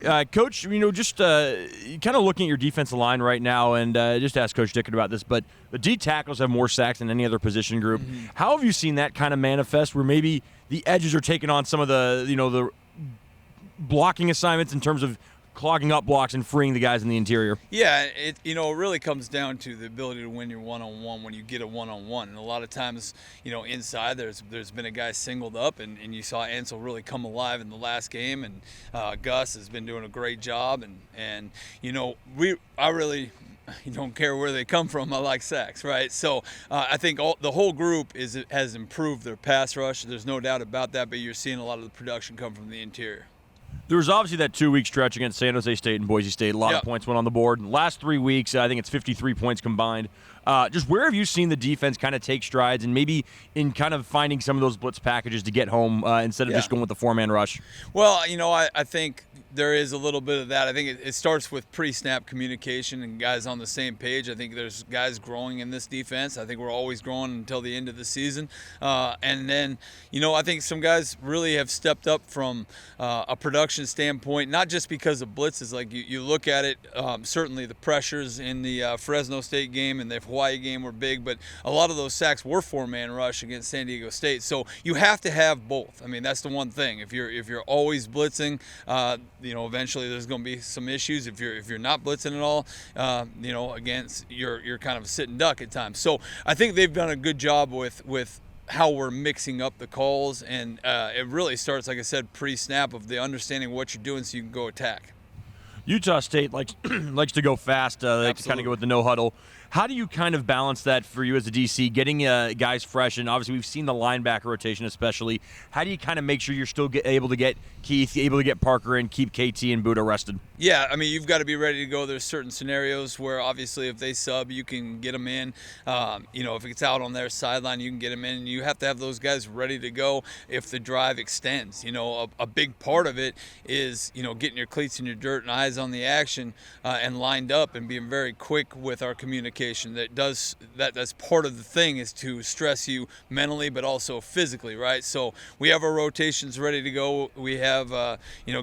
Coach, just kind of looking at your defensive line right now, and just ask Coach Dickett about this, but the D tackles have more sacks than any other position group. How have you seen that kind of manifest where maybe the edges are taking on some of the blocking assignments in terms of clogging up blocks and freeing the guys in the interior? Yeah, it really comes down to the ability to win your one-on-one when you get a one-on-one. And a lot of times, inside there's been a guy singled up, and you saw Ansel really come alive in the last game, and Gus has been doing a great job. And I really don't care where they come from. I like sacks, right? So I think the whole group has improved their pass rush. There's no doubt about that, but you're seeing a lot of the production come from the interior. There was obviously that 2-week stretch against San Jose State and Boise State. A lot of points went on the board. Last 3 weeks, I think it's 53 points combined. Just where have you seen the defense kind of take strides and maybe in kind of finding some of those blitz packages to get home instead of just going with the four-man rush? Well, I think there is a little bit of that. I think it starts with pre-snap communication and guys on the same page. I think there's guys growing in this defense. I think we're always growing until the end of the season. And then, I think some guys really have stepped up from a production standpoint, not just because of blitzes. Like you look at it, certainly the pressures in the Fresno State game and the Hawaii game were big, but a lot of those sacks were four-man rush against San Diego State. So you have to have both. I mean, that's the one thing. If you're always blitzing, eventually there's going to be some issues. If you're not blitzing at all, against you're kind of a sitting duck at times. So I think they've done a good job with how we're mixing up the calls, and it really starts, like I said, pre-snap of the understanding what you're doing so you can go attack. Utah State likes to go fast. They like to kind of go with the no huddle. How do you kind of balance that for you as a DC, getting guys fresh? And obviously we've seen the linebacker rotation especially. How do you kind of make sure you're still able to get Keith, able to get Parker, and keep KT and Buddha rested? Yeah, I mean, you've got to be ready to go. There's certain scenarios where obviously if they sub, you can get them in. If it's out on their sideline, you can get them in. You have to have those guys ready to go if the drive extends. A big part of it is, getting your cleats in your dirt and eyes on the action and lined up and being very quick with our communication. That's part of the thing, is to stress you mentally but also physically, right? So we have our rotations ready to go. We have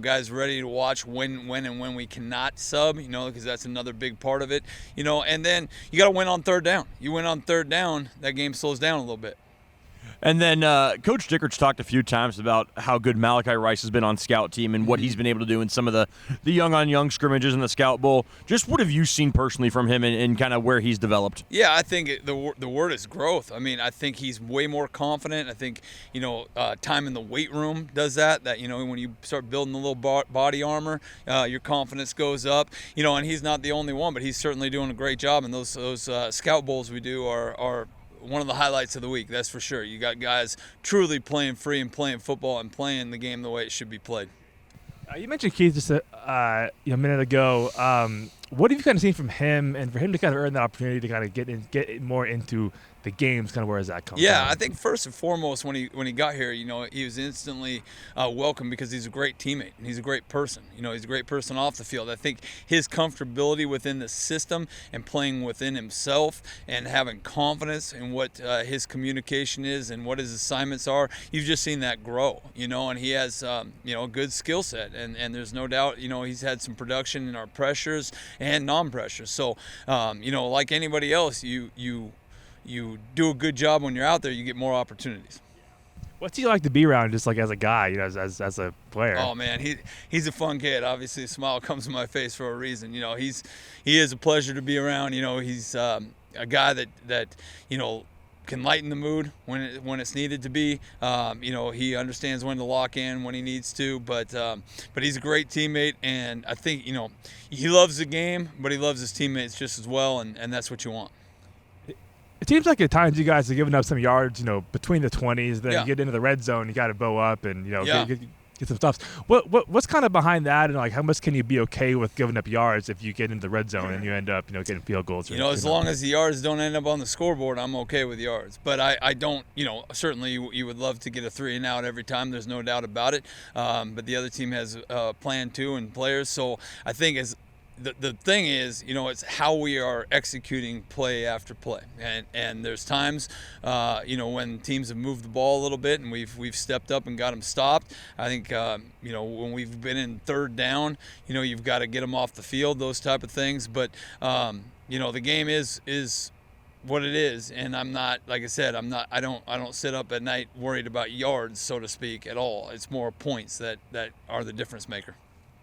guys ready to watch when and when we cannot sub, because that's another big part of it. And then you got to win on third down. You win on third down, that game slows down a little bit. And then Coach Dickert's talked a few times about how good Malachi Rice has been on scout team and what he's been able to do in some of the young-on-young scrimmages in the Scout Bowl. Just what have you seen personally from him and kind of where he's developed? Yeah, I think the word is growth. I mean, I think he's way more confident. I think, time in the weight room does that. That, when you start building a little body armor, your confidence goes up. And he's not the only one, but he's certainly doing a great job. And those Scout Bowls we do are one of the highlights of the week, that's for sure. You got guys truly playing free and playing football and playing the game the way it should be played. You mentioned Keith just a minute ago. What have you kind of seen from him, and for him to kind of earn that opportunity to kind of get more into the games, kind of where does that come from? Yeah, I think first and foremost when he got here, he was instantly welcome because he's a great teammate and he's a great person. He's a great person off the field. I think his comfortability within the system and playing within himself and having confidence in what his communication is and what his assignments are, you've just seen that grow. And he has a good skill set, and there's no doubt he's had some production in our pressures and non-pressures. So like anybody else, you do a good job when you're out there, you get more opportunities. What's he like to be around, just like as a guy, as a player? Oh man, he's a fun kid. Obviously, a smile comes to my face for a reason. He is a pleasure to be around. He's a guy that can lighten the mood when it's needed to be. He understands when to lock in when he needs to, but he's a great teammate, and I think he loves the game, but he loves his teammates just as well, and that's what you want. It seems like at times you guys are giving up some yards, between the 20s. Then you get into the red zone, you got to bow up and get some stuff. What's kind of behind that, and like how much can you be okay with giving up yards if you get into the red zone and you end up getting field goals? As long as the yards don't end up on the scoreboard, I'm okay with yards. But I don't. Certainly you would love to get a 3 and out every time. There's no doubt about it. But the other team has a plan too and players. So I think as the thing is, it's how we are executing play after play, and there's times, when teams have moved the ball a little bit and we've stepped up and got them stopped. I think, when we've been in third down, you've got to get them off the field, those type of things. But the game is what it is, and I'm not, like I said, I don't sit up at night worried about yards, so to speak, at all. It's more points that are the difference maker.